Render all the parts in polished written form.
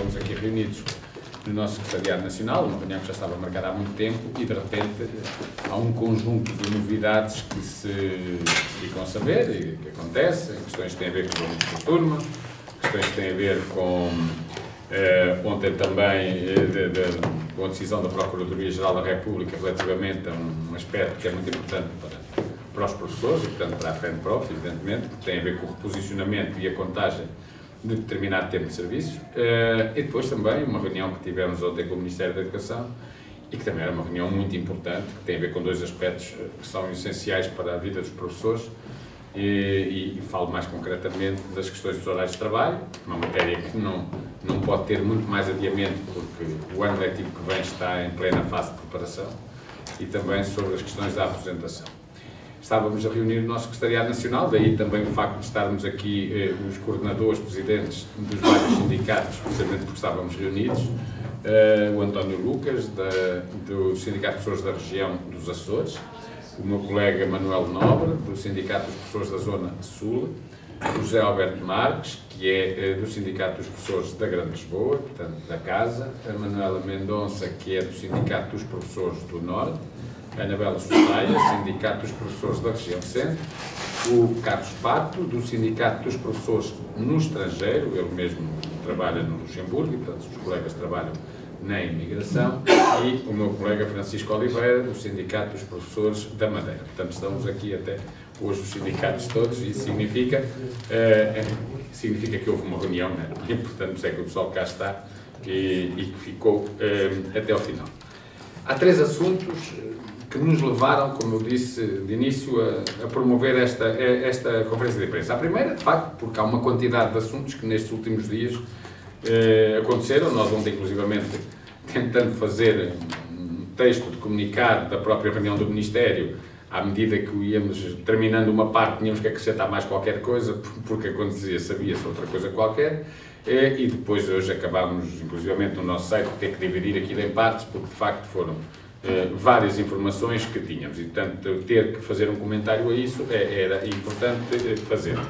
estamos aqui reunidos no nosso Secretariado Nacional, uma reunião que já estava marcada há muito tempo, e de repente há um conjunto de novidades que se ficam a saber e que acontecem, questões que têm a ver com o alunos por turma, questões que têm a ver com ontem também com a decisão da Procuradoria-Geral da República relativamente a um aspecto que é muito importante para os professores e, portanto, para a FENPROF, evidentemente, que tem a ver com o reposicionamento e a contagem de determinado tempo de serviços, e depois também uma reunião que tivemos ontem com o Ministério da Educação e que também era uma reunião muito importante, que tem a ver com dois aspectos que são essenciais para a vida dos professores e falo mais concretamente das questões dos horários de trabalho, uma matéria que não pode ter muito mais adiamento porque o ano letivo que vem está em plena fase de preparação, e também sobre as questões da apresentação. Estávamos a reunir o nosso Secretariado Nacional, daí também o facto de estarmos aqui os coordenadores, presidentes dos vários sindicatos, precisamente porque estávamos reunidos, o António Lucas, do Sindicato de Professores da Região dos Açores, o meu colega Manuel Nobre, do Sindicato dos Professores da Zona Sul, o José Alberto Marques, que é do Sindicato dos Professores da Grande Lisboa, portanto da Casa, a Manuela Mendonça, que é do Sindicato dos Professores do Norte, a Anabela Sostaia, Sindicato dos Professores da Região Centro, o Carlos Pato, do Sindicato dos Professores no Estrangeiro, ele mesmo trabalha no Luxemburgo, e portanto os colegas trabalham na imigração, e o meu colega Francisco Oliveira, do Sindicato dos Professores da Madeira. Portanto, estamos aqui até hoje os sindicatos todos, e significa que houve uma reunião, né? E, portanto, é que o pessoal cá está e que ficou até ao final. Há três assuntos que nos levaram, como eu disse de início, a promover esta conferência de imprensa. A primeira, de facto, porque há uma quantidade de assuntos que nestes últimos dias aconteceram. Nós ontem, inclusivamente, tentando fazer um texto de comunicado da própria reunião do Ministério, à medida que íamos terminando uma parte, tínhamos que acrescentar mais qualquer coisa, porque acontecia, sabia-se outra coisa qualquer, e depois hoje acabámos, inclusivamente no nosso site, ter que dividir aquilo em partes, porque de facto foram várias informações que tínhamos, e portanto ter que fazer um comentário a isso era importante fazermos.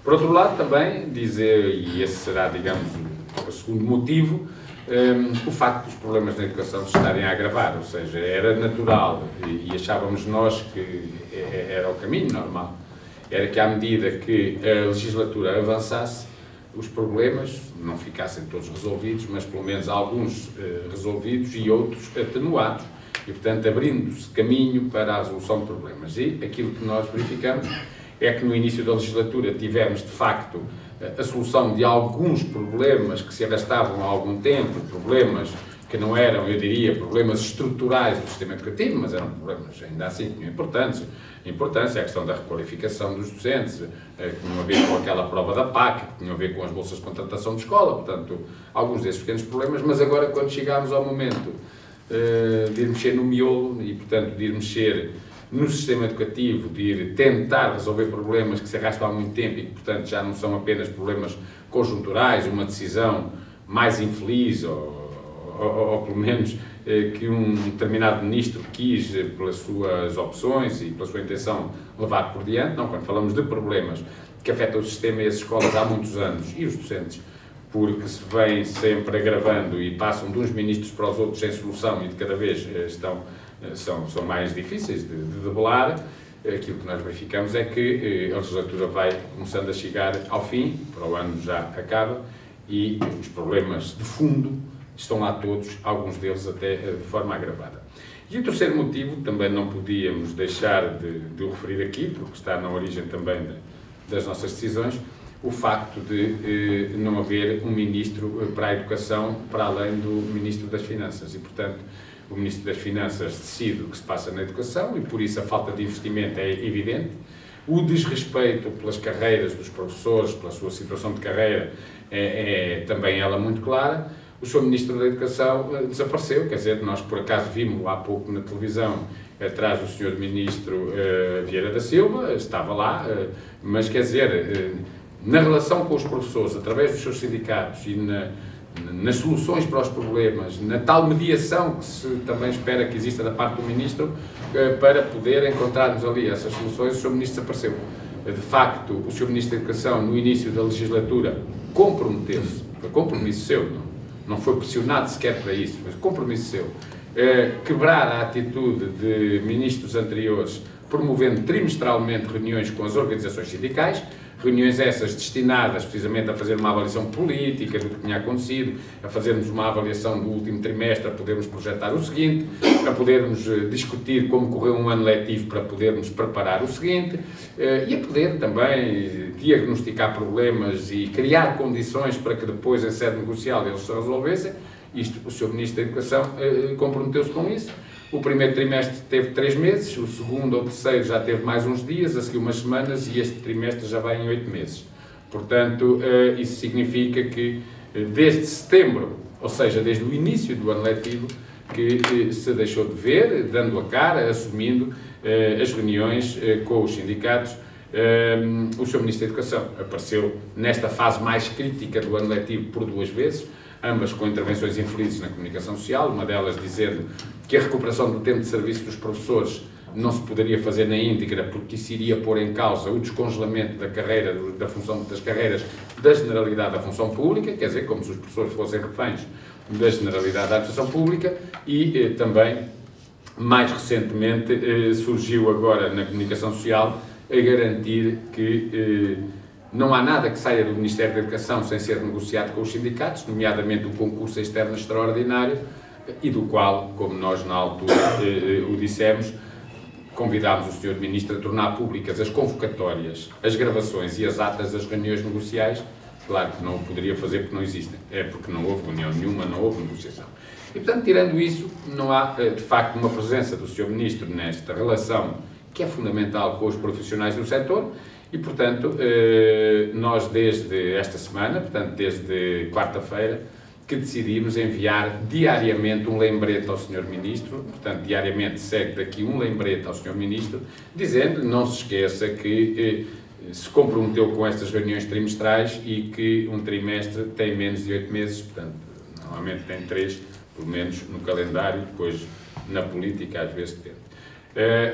Por outro lado, também dizer, e esse será, digamos, o segundo motivo, o facto dos problemas na educação se estarem a agravar, ou seja, era natural e achávamos nós que era o caminho normal, era que à medida que a legislatura avançasse, os problemas não ficassem todos resolvidos, mas pelo menos alguns resolvidos e outros atenuados, e portanto abrindo-se caminho para a resolução de problemas. E aquilo que nós verificamos é que no início da legislatura tivemos de facto a solução de alguns problemas que se arrastavam há algum tempo, problemas que não eram, eu diria, problemas estruturais do sistema educativo, mas eram problemas ainda assim que tinham importância, a questão da requalificação dos docentes, que tinham a ver com aquela prova da PAC, que tinham a ver com as bolsas de contratação de escola, portanto, alguns desses pequenos problemas, mas agora quando chegámos ao momento de ir mexer no miolo e, portanto, de ir mexer no sistema educativo, de ir tentar resolver problemas que se arrastam há muito tempo e que, portanto, já não são apenas problemas conjunturais, uma decisão mais infeliz ou pelo menos que um determinado ministro quis, pelas suas opções e pela sua intenção, levar por diante. Não, quando falamos de problemas que afetam o sistema e as escolas há muitos anos e os docentes, porque se vêm sempre agravando e passam de uns ministros para os outros sem solução e de cada vez são mais difíceis de debelar, aquilo que nós verificamos é que a legislatura vai começando a chegar ao fim, para o ano já acaba, e os problemas de fundo estão lá todos, alguns deles até de forma agravada. E o terceiro motivo, também não podíamos deixar de o referir aqui, porque está na origem também das nossas decisões, o facto de não haver um Ministro para a Educação para além do Ministro das Finanças, e portanto o Ministro das Finanças decide o que se passa na educação e por isso a falta de investimento é evidente, o desrespeito pelas carreiras dos professores, pela sua situação de carreira, é também ela muito clara. O Sr. Ministro da Educação desapareceu, quer dizer, nós por acaso vimos há pouco na televisão atrás do Sr. Ministro Vieira da Silva, estava lá, mas quer dizer, na relação com os professores, através dos seus sindicatos e nas soluções para os problemas, na tal mediação que se também espera que exista da parte do Ministro, para poder encontrarmos ali essas soluções, o Sr. Ministro desapareceu. De facto, o Sr. Ministro da Educação, no início da legislatura, comprometeu-se, foi compromisso seu, não? não foi pressionado sequer para isso, foi compromisso seu, quebrar a atitude de ministros anteriores, promovendo trimestralmente reuniões com as organizações sindicais, reuniões essas destinadas precisamente a fazer uma avaliação política do que tinha acontecido, a fazermos uma avaliação do último trimestre, a podermos projetar o seguinte, a podermos discutir como correu um ano letivo para podermos preparar o seguinte, e a poder também diagnosticar problemas e criar condições para que depois, em sede negocial, eles se resolvessem. Isto, o Sr. Ministro da Educação comprometeu-se com isso. O primeiro trimestre teve 3 meses, o segundo ou terceiro já teve mais uns dias, a seguir umas semanas, e este trimestre já vai em 8 meses. Portanto, isso significa que desde setembro, ou seja, desde o início do ano letivo, que se deixou de ver, dando a cara, assumindo as reuniões com os sindicatos. O Sr. Ministro da Educação apareceu nesta fase mais crítica do ano letivo por 2 vezes, ambas com intervenções infelizes na comunicação social, uma delas dizendo que a recuperação do tempo de serviço dos professores não se poderia fazer na íntegra porque isso iria pôr em causa o descongelamento da carreira, da função das carreiras da generalidade da função pública, quer dizer, como se os professores fossem reféns da generalidade da administração pública, e também, mais recentemente, surgiu agora na comunicação social a garantir que não há nada que saia do Ministério da Educação sem ser negociado com os sindicatos, nomeadamente o concurso externo extraordinário, e do qual, como nós na altura o dissemos, convidámos o Sr. Ministro a tornar públicas as convocatórias, as gravações e as atas das reuniões negociais. Claro que não o poderia fazer porque não existem, é porque não houve reunião nenhuma, não houve negociação. E, portanto, tirando isso, não há, de facto, uma presença do Sr. Ministro nesta relação que é fundamental com os profissionais do setor. E, portanto, nós desde esta semana, portanto, desde quarta-feira, que decidimos enviar diariamente um lembrete ao Sr. Ministro, portanto, diariamente segue daqui um lembrete ao Sr. Ministro, dizendo, não se esqueça que se comprometeu com estas reuniões trimestrais e que um trimestre tem menos de 8 meses, portanto, normalmente tem 3, pelo menos no calendário, depois na política às vezes tem.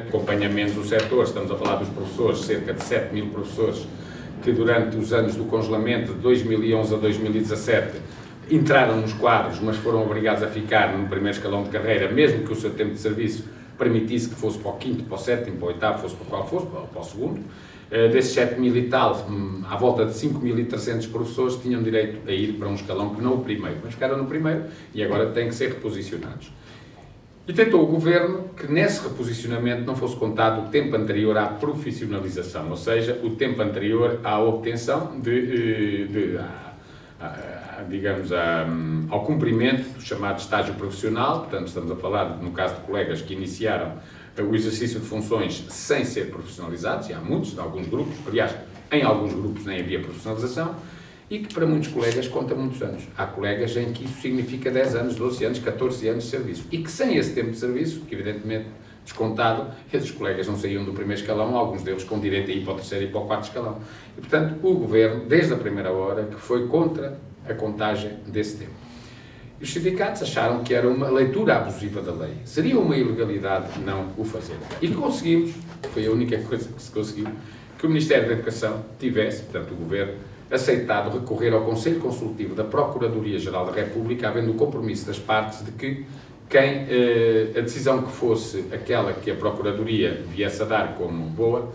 Acompanhamentos do setor, estamos a falar dos professores, cerca de 7 mil professores que durante os anos do congelamento de 2011 a 2017 entraram nos quadros, mas foram obrigados a ficar no primeiro escalão de carreira, mesmo que o seu tempo de serviço permitisse que fosse para o 5º, para o 7º, para o 8º, fosse para qual fosse, para o 2º. Desses 7 mil e tal, à volta de 5.300 professores tinham direito a ir para um escalão que não o primeiro, mas ficaram no primeiro e agora têm que ser reposicionados. E tentou o Governo que nesse reposicionamento não fosse contado o tempo anterior à profissionalização, ou seja, o tempo anterior à obtenção ao cumprimento do chamado estágio profissional. Portanto, estamos a falar, no caso de colegas que iniciaram o exercício de funções sem ser profissionalizados, e há muitos, de alguns grupos, aliás, em alguns grupos nem havia profissionalização, e que para muitos colegas conta muitos anos. Há colegas em que isso significa 10 anos, 12 anos, 14 anos de serviço. E que sem esse tempo de serviço, que evidentemente descontado, esses colegas não saíam do primeiro escalão, alguns deles com direito a ir para o terceiro e para o 4º escalão. E, portanto, o Governo, desde a primeira hora, que foi contra a contagem desse tempo. E os sindicatos acharam que era uma leitura abusiva da lei. Seria uma ilegalidade não o fazer. E conseguimos, foi a única coisa que se conseguiu, que o Ministério da Educação tivesse, portanto, o Governo, aceitado recorrer ao Conselho Consultivo da Procuradoria-Geral da República, havendo o compromisso das partes de que a decisão que fosse aquela que a Procuradoria viesse a dar como boa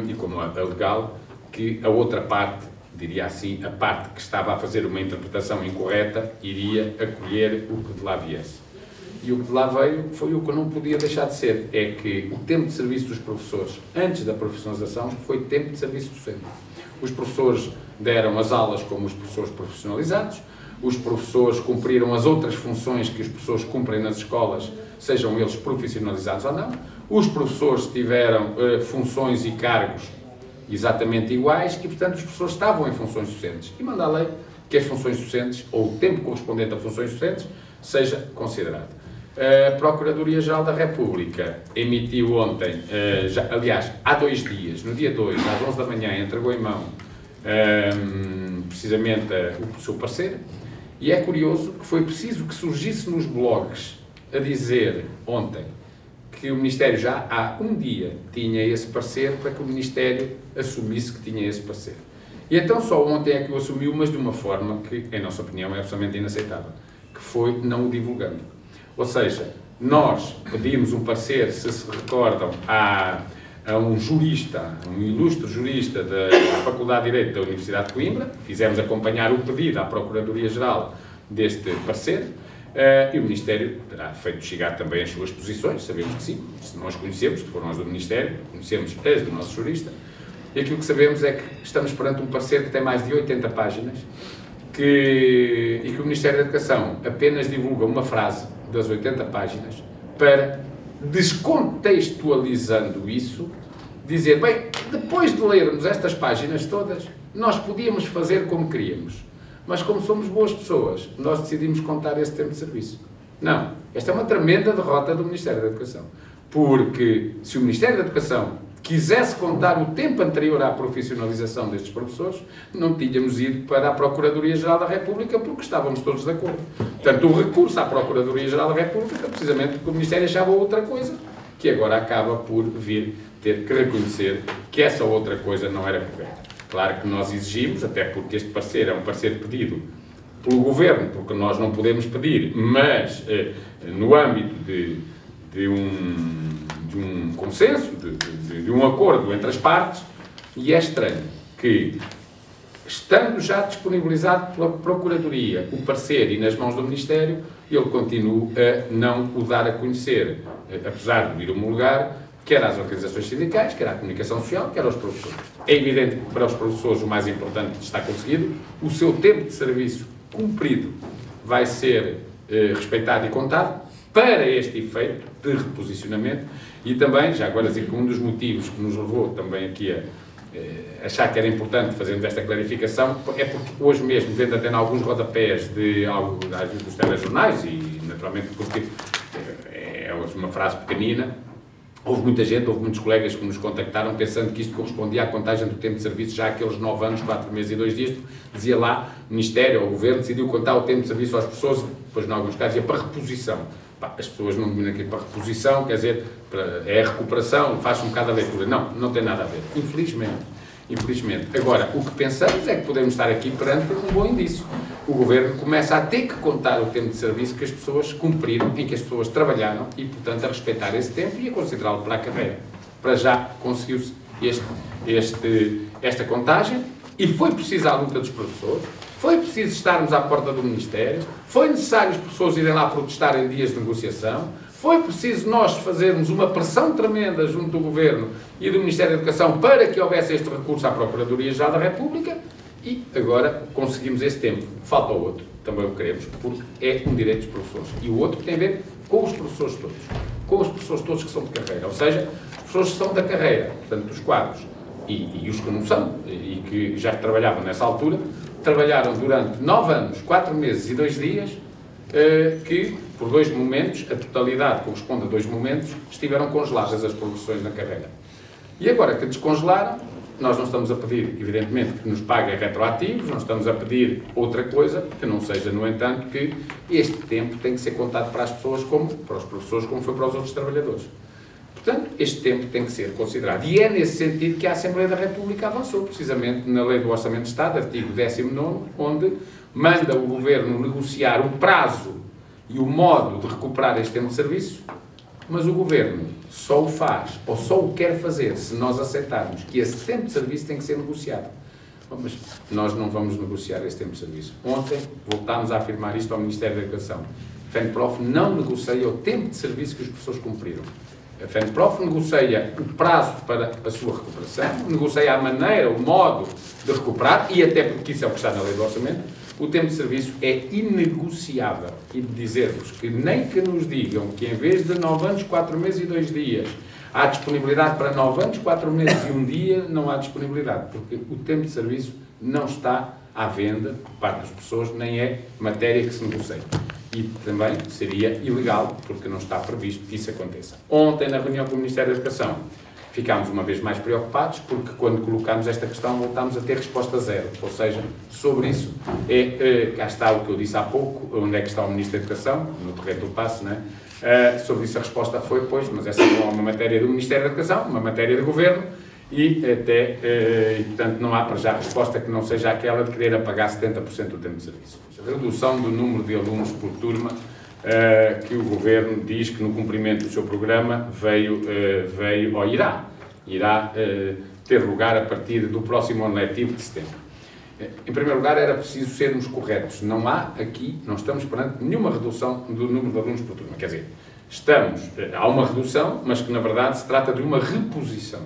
e como a legal, que a outra parte, diria assim, a parte que estava a fazer uma interpretação incorreta, iria acolher o que de lá viesse. E o que de lá veio foi o que não podia deixar de ser, é que o tempo de serviço dos professores, antes da profissionalização, foi tempo de serviço docente. Os professores deram as aulas como os professores profissionalizados, os professores cumpriram as outras funções que os professores cumprem nas escolas, sejam eles profissionalizados ou não. Os professores tiveram funções e cargos exatamente iguais e, portanto, os professores estavam em funções docentes. E manda a lei que as funções docentes, ou o tempo correspondente a funções docentes, seja considerado. A Procuradoria-Geral da República emitiu ontem, aliás, há 2 dias, no dia 2, às 11 da manhã, entregou em mão precisamente o seu parecer, e é curioso que foi preciso que surgisse nos blogs a dizer ontem que o Ministério já há um dia tinha esse parecer para que o Ministério assumisse que tinha esse parecer. E então só ontem é que o assumiu, mas de uma forma que, em nossa opinião, é absolutamente inaceitável, que foi não o divulgando. Ou seja, nós pedimos um parecer, se recordam, a um jurista, um ilustre jurista da Faculdade de Direito da Universidade de Coimbra, fizemos acompanhar o pedido à Procuradoria-Geral deste parecer, e o Ministério terá feito chegar também as suas posições, sabemos que sim, nós conhecemos, que foram as do Ministério, conhecemos as do nosso jurista, e aquilo que sabemos é que estamos perante um parecer que tem mais de 80 páginas e que o Ministério da Educação apenas divulga uma frase das 80 páginas para, descontextualizando isso, dizer, bem, depois de lermos estas páginas todas, nós podíamos fazer como queríamos, mas como somos boas pessoas, nós decidimos contar esse tempo de serviço. Não, esta é uma tremenda derrota do Ministério da Educação, porque se o Ministério da Educação quisesse contar o tempo anterior à profissionalização destes professores, não tínhamos ido para a Procuradoria-Geral da República porque estávamos todos de acordo. Portanto, o recurso à Procuradoria-Geral da República, precisamente porque o Ministério achava outra coisa, que agora acaba por vir ter que reconhecer que essa outra coisa não era correta. Claro que nós exigimos, até porque este parecer é um parecer pedido pelo Governo, porque nós não podemos pedir, mas no âmbito de um consenso, de um acordo entre as partes, e é estranho que, estando já disponibilizado pela Procuradoria o parecer e nas mãos do Ministério, ele continue a não o dar a conhecer, apesar de ir homologar, quer às organizações sindicais, quer à comunicação social, quer aos professores. É evidente que para os professores o mais importante está conseguido, o seu tempo de serviço cumprido vai ser respeitado e contado para este efeito de reposicionamento e também, já agora dizer que um dos motivos que nos levou também aqui a achar que era importante fazermos esta clarificação é porque hoje mesmo, vendo até em alguns rodapés dos telejornais e naturalmente porque é uma frase pequenina, houve muita gente, houve muitos colegas que nos contactaram pensando que isto correspondia à contagem do tempo de serviço já aqueles 9 anos, 4 meses e 2 dias, dizia lá, o Ministério ou o Governo decidiu contar o tempo de serviço às pessoas, depois em alguns casos ia para reposição. As pessoas não dominam aqui para reposição, quer dizer, é a recuperação, faz um bocado a leitura. Não, não tem nada a ver, infelizmente. Agora, o que pensamos é que podemos estar aqui perante um bom indício. O Governo começa a ter que contar o tempo de serviço que as pessoas cumpriram, em que as pessoas trabalharam e, portanto, a respeitar esse tempo e a considerá-lo para a carreira. Para já conseguiu-se esta contagem e foi preciso a luta dos professores, foi preciso estarmos à porta do Ministério, foi necessário os professores irem lá protestar em dias de negociação, foi preciso nós fazermos uma pressão tremenda junto do Governo e do Ministério da Educação para que houvesse este recurso à Procuradoria-Geral da República e agora conseguimos esse tempo. Falta o outro, também o queremos, porque é um direito dos professores. E o outro tem a ver com os professores todos que são de carreira, ou seja, os professores que são da carreira, portanto, dos quadros, e os que não são, e que já trabalhavam nessa altura, trabalharam durante 9 anos, 4 meses e 2 dias, que, por 2 momentos, a totalidade corresponde a 2 momentos, estiveram congeladas as progressões na carreira. E agora que descongelaram, nós não estamos a pedir, evidentemente, que nos paguem retroativos, não estamos a pedir outra coisa, que não seja, no entanto, que este tempo tem que ser contado para as pessoas, como para os professores, como foi para os outros trabalhadores. Portanto, este tempo tem que ser considerado. E é nesse sentido que a Assembleia da República avançou, precisamente na Lei do Orçamento de Estado, artigo 19º, onde manda o Governo negociar o prazo e o modo de recuperar este tempo de serviço, mas o Governo só o faz, ou só o quer fazer, se nós aceitarmos que esse tempo de serviço tem que ser negociado. Mas nós não vamos negociar esse tempo de serviço. Ontem voltámos a afirmar isto ao Ministério da Educação. A FENPROF não negocia o tempo de serviço que as pessoas cumpriram. A FENPROF negocia o prazo para a sua recuperação, negocia a maneira, o modo de recuperar, e até porque isso é o que está na Lei do Orçamento, o tempo de serviço é inegociável. E dizer-vos que nem que nos digam que em vez de 9 anos, 4 meses e 2 dias, há disponibilidade para 9 anos, 4 meses e 1 dia, não há disponibilidade, porque o tempo de serviço não está à venda por parte das pessoas, nem é matéria que se negocia. E também seria ilegal, porque não está previsto que isso aconteça. Ontem, na reunião com o Ministério da Educação, ficámos uma vez mais preocupados, porque quando colocámos esta questão, voltámos a ter resposta zero. Ou seja, sobre isso, cá está o que eu disse há pouco, onde é que está o Ministro da Educação, no terreno do passe, não é? Sobre isso a resposta foi, pois, mas essa não é uma matéria do Ministério da Educação, uma matéria do Governo, e portanto, não há para já resposta que não seja aquela de querer apagar 70% do tempo de serviço. A redução do número de alunos por turma, que o Governo diz que no cumprimento do seu programa veio ou irá ter lugar a partir do próximo ano letivo de setembro. Em primeiro lugar, era preciso sermos corretos. Não estamos perante nenhuma redução do número de alunos por turma. Quer dizer, há uma redução, mas que na verdade se trata de uma reposição.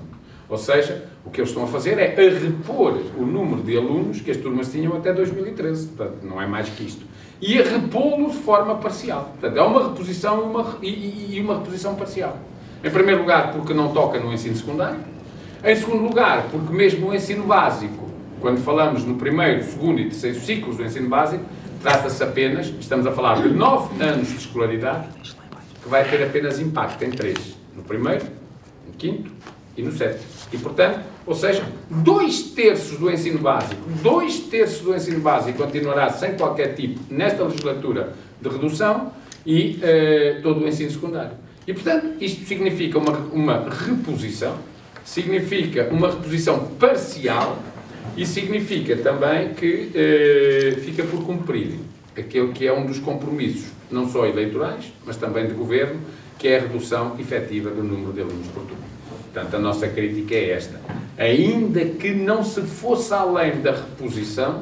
Ou seja, o que eles estão a fazer é a repor o número de alunos que as turmas tinham até 2013. Portanto, não é mais que isto. E a repô-lo de forma parcial. Portanto, há uma reposição e uma reposição parcial. Em primeiro lugar, porque não toca no ensino secundário. Em segundo lugar, porque mesmo o ensino básico, quando falamos no primeiro, segundo e terceiro ciclos do ensino básico, trata-se apenas, estamos a falar de 9 anos de escolaridade, que vai ter apenas impacto em 3. No primeiro, no quinto e no sétimo. E, portanto, ou seja, 2/3 do ensino básico, 2/3 do ensino básico continuará sem qualquer tipo, nesta legislatura, de redução e todo o ensino secundário. E, portanto, isto significa uma reposição, significa uma reposição parcial e significa também que fica por cumprir aquele que é um dos compromissos, não só eleitorais, mas também de governo, que é a redução efetiva do número de alunos por turma. Portanto, a nossa crítica é esta. Ainda que não se fosse além da reposição,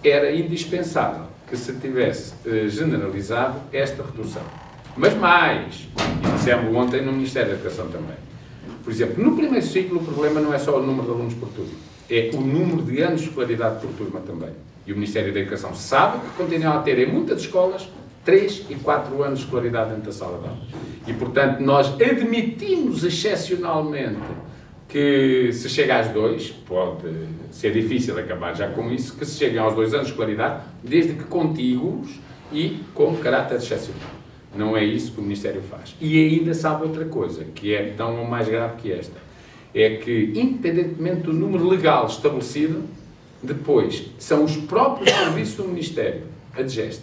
era indispensável que se tivesse generalizado esta redução. Mas mais, e dissemos ontem no Ministério da Educação também. Por exemplo, no primeiro ciclo o problema não é só o número de alunos por turma, é o número de anos de escolaridade por turma também. E o Ministério da Educação sabe que continua a ter em muitas escolas 3 e 4 anos de escolaridade dentro da sala de aula. E, portanto, nós admitimos excepcionalmente que se chega às 2, pode ser difícil acabar já com isso, que se cheguem aos 2 anos de escolaridade, desde que contíguos e com caráter excepcional. Não é isso que o Ministério faz. E ainda sabe outra coisa, que é tão ou mais grave que esta, é que, independentemente do número legal estabelecido, depois são os próprios serviços do Ministério, a DGEST,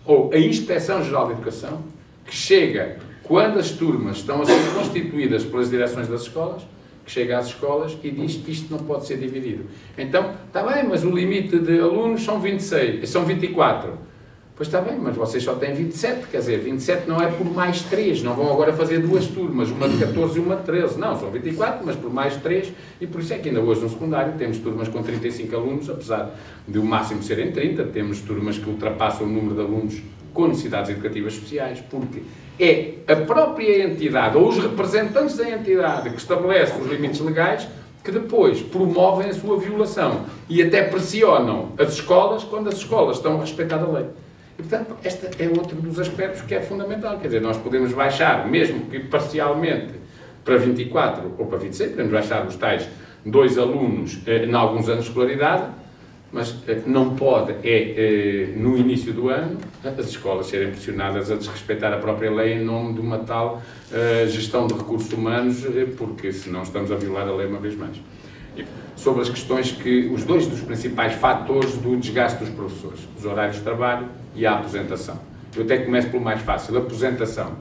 ou a Inspeção-Geral de Educação, que chega, quando as turmas estão a ser constituídas pelas direções das escolas, que chega às escolas e diz que isto não pode ser dividido. Então, está bem, mas o limite de alunos são 24. Pois está bem, mas vocês só têm 27, quer dizer, 27 não é por mais 3, não vão agora fazer 2 turmas, uma de 14 e uma de 13, não, são 24, mas por mais 3, e por isso é que ainda hoje no secundário temos turmas com 35 alunos, apesar de o máximo serem 30, temos turmas que ultrapassam o número de alunos com necessidades educativas especiais, porque é a própria entidade, ou os representantes da entidade que estabelecem os limites legais, que depois promovem a sua violação e até pressionam as escolas quando as escolas estão a respeitar a lei. E, portanto, este é outro dos aspectos que é fundamental. Quer dizer, nós podemos baixar, mesmo que parcialmente, para 24 ou para 26, podemos baixar os tais 2 alunos em alguns anos de escolaridade, mas não pode, no início do ano, as escolas serem pressionadas a desrespeitar a própria lei em nome de uma tal gestão de recursos humanos, porque senão estamos a violar a lei uma vez mais. Sobre as questões os 2 dos principais fatores do desgaste dos professores, os horários de trabalho e a aposentação. Eu até começo pelo mais fácil, a aposentação.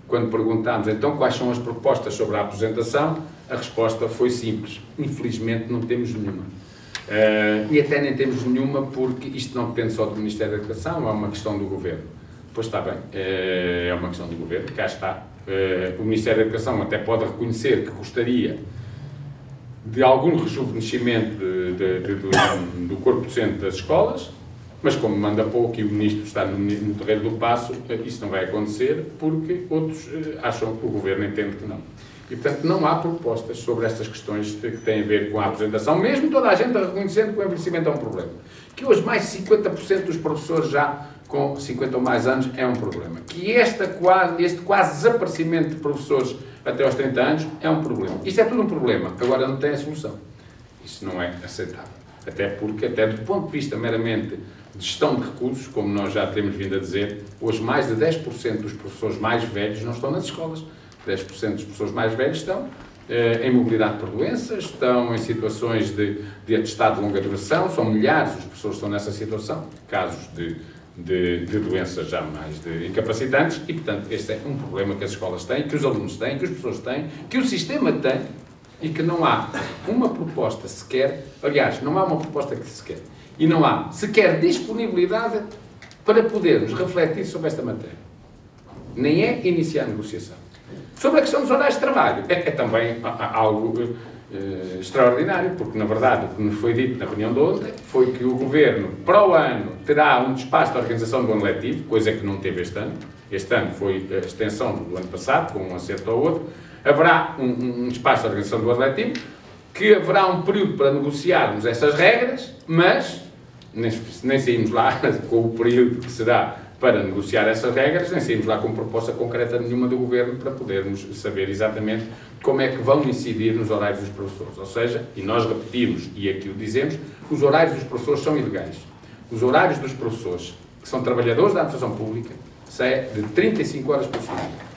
Quando perguntámos, então, quais são as propostas sobre a aposentação, a resposta foi simples. Infelizmente, não temos nenhuma. E até nem temos nenhuma porque isto não depende só do Ministério da Educação, é uma questão do Governo. Pois está bem, é uma questão do Governo, cá está. O Ministério da Educação até pode reconhecer que gostaria de algum rejuvenescimento do corpo docente das escolas, mas como manda pouco e o Ministro está no terreno do passo, isso não vai acontecer porque outros acham que o Governo entende que não. E, portanto, não há propostas sobre estas questões que têm a ver com a aposentação, mesmo toda a gente reconhecendo que o envelhecimento é um problema. Que hoje mais de 50% dos professores já com 50 ou mais anos é um problema. Que este quase desaparecimento de professores até aos 30 anos é um problema. Isto é tudo um problema, agora não tem a solução. Isso não é aceitável. Até porque, até do ponto de vista meramente de gestão de recursos, como nós já temos vindo a dizer, hoje mais de 10% dos professores mais velhos não estão nas escolas. 10% dos professores mais velhos estão em mobilidade por doenças, estão em situações de atestado de longa duração, são milhares os professores que estão nessa situação, casos de doenças já mais incapacitantes, e, portanto, este é um problema que as escolas têm, que os alunos têm, que as pessoas têm, que o sistema tem, e que não há uma proposta sequer, aliás, não há uma proposta que se quer, e não há sequer disponibilidade para podermos refletir sobre esta matéria. Nem é iniciar a negociação. Sobre a questão dos horários de trabalho, é também algo extraordinário, porque, na verdade, o que nos foi dito na reunião de ontem foi que o Governo, para o ano, terá um espaço de organização do ano letivo, coisa que não teve este ano. Este ano foi a extensão do ano passado, com um acerto ao outro. Haverá um espaço de organização do ano letivo, que haverá um período para negociarmos essas regras, mas nem saímos lá com o período que será para negociar essas regras, nem saímos lá com proposta concreta nenhuma do Governo para podermos saber exatamente como é que vão incidir nos horários dos professores. Ou seja, e nós repetimos, e aqui o dizemos, os horários dos professores são ilegais. Os horários dos professores, que são trabalhadores da administração pública, é de 35 horas por semana.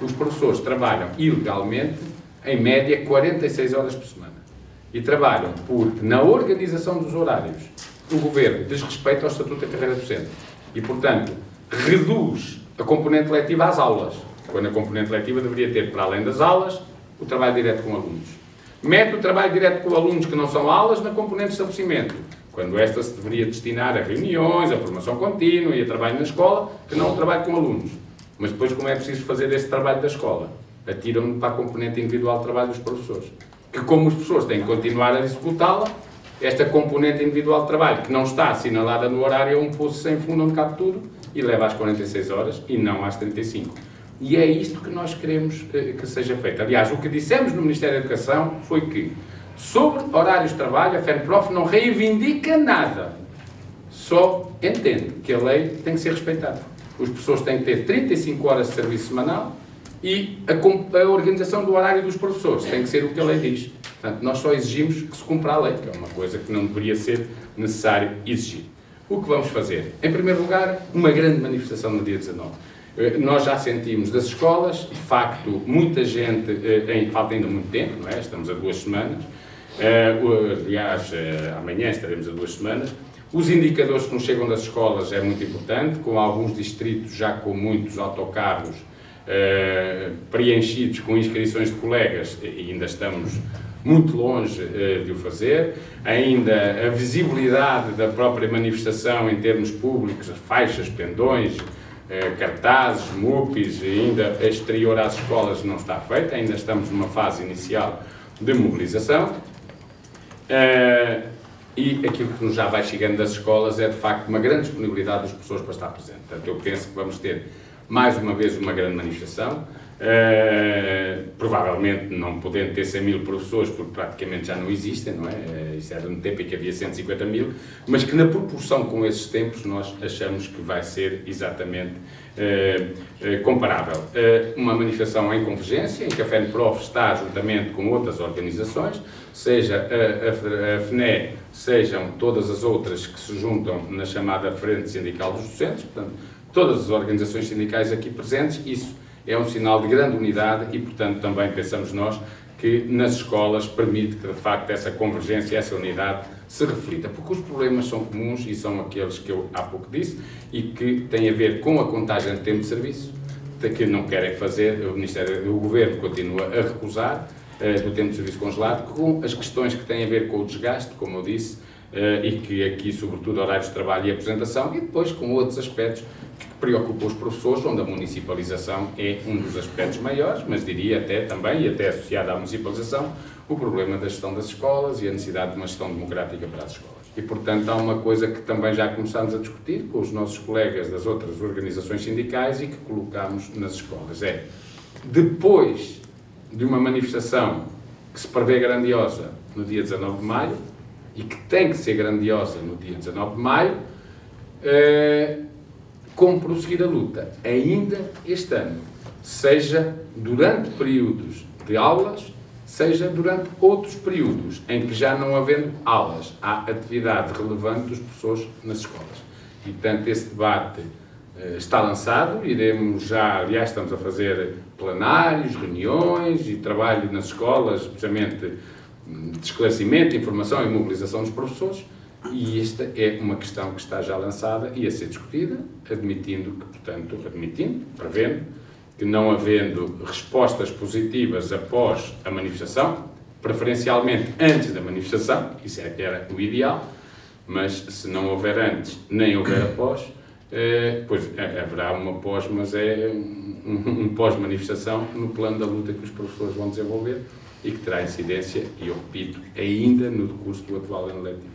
Os professores trabalham ilegalmente, em média, 46 horas por semana. E trabalham porque, na organização dos horários, o Governo desrespeita ao Estatuto da Carreira Docente. E, portanto, reduz a componente letiva às aulas, quando a componente letiva deveria ter, para além das aulas, o trabalho direto com alunos. Mete o trabalho direto com alunos que não são aulas na componente de estabelecimento, quando esta se deveria destinar a reuniões, a formação contínua e a trabalho na escola, que não o trabalho com alunos. Mas depois, como é preciso fazer esse trabalho da escola? Atiram-no para a componente individual de trabalho dos professores. Que, como os professores têm que continuar a executá-la, esta componente individual de trabalho, que não está assinalada no horário, é um poço sem fundo onde cabe tudo e leva às 46 horas e não às 35. E é isto que nós queremos que seja feito. Aliás, o que dissemos no Ministério da Educação foi que, sobre horários de trabalho, a FENPROF não reivindica nada. Só entende que a lei tem que ser respeitada. Os professores têm que ter 35 horas de serviço semanal e a organização do horário dos professores tem que ser o que a lei diz. Portanto, nós só exigimos que se cumpra a lei, que é uma coisa que não deveria ser necessário exigir. O que vamos fazer? Em primeiro lugar, uma grande manifestação no dia 19. Nós já sentimos das escolas, de facto, muita gente, falta ainda muito tempo, não é? Estamos a 2 semanas, aliás, amanhã estaremos a 2 semanas. Os indicadores que nos chegam das escolas é muito importante, com alguns distritos já com muitos autocarros preenchidos com inscrições de colegas, e ainda estamos muito longe de o fazer. Ainda a visibilidade da própria manifestação em termos públicos, faixas, pendões, cartazes, MUPIs, ainda exterior às escolas não está feita, ainda estamos numa fase inicial de mobilização. E aquilo que nos já vai chegando das escolas é, de facto, uma grande disponibilidade dos professores para estar presente. Portanto, eu penso que vamos ter, mais uma vez, uma grande manifestação. Provavelmente não podendo ter 100.000 professores, porque praticamente já não existem, não é? Isso era no tempo em que havia 150.000, mas que na proporção com esses tempos nós achamos que vai ser exatamente comparável. Uma manifestação em convergência, em que a FENPROF está juntamente com outras organizações, seja a FNE, sejam todas as outras que se juntam na chamada Frente Sindical dos Docentes, portanto, todas as organizações sindicais aqui presentes. Isso é um sinal de grande unidade e, portanto, também pensamos nós que nas escolas permite que, de facto, essa convergência, essa unidade se reflita, porque os problemas são comuns e são aqueles que eu há pouco disse e que têm a ver com a contagem de tempo de serviço, que não querem fazer, o Governo continua a recusar, do tempo de serviço congelado, com as questões que têm a ver com o desgaste, como eu disse, e que aqui, sobretudo, horários de trabalho e apresentação, e depois com outros aspectos que preocupam os professores, onde a municipalização é um dos aspectos maiores, mas diria até também, e até associado à municipalização, o problema da gestão das escolas e a necessidade de uma gestão democrática para as escolas. E, portanto, há uma coisa que também já começámos a discutir com os nossos colegas das outras organizações sindicais e que colocámos nas escolas. É, depois de uma manifestação que se prevê grandiosa no dia 19 de maio, e que tem que ser grandiosa no dia 19 de maio, como prosseguir a luta, ainda este ano, seja durante períodos de aulas, seja durante outros períodos em que, já não havendo aulas, há atividade relevante dos professores nas escolas. E, portanto, esse debate está lançado, iremos já, aliás, estamos a fazer plenários, reuniões e trabalho nas escolas, especialmente de esclarecimento, informação e mobilização dos professores, e esta é uma questão que está já lançada e a ser discutida, admitindo que, portanto, prevendo que, não havendo respostas positivas após a manifestação, preferencialmente antes da manifestação, isso é que era o ideal, mas se não houver antes, nem houver após, pois haverá uma pós, mas é um pós-manifestação no plano da luta que os professores vão desenvolver e que terá incidência, e eu repito, ainda no decurso do atual ano letivo.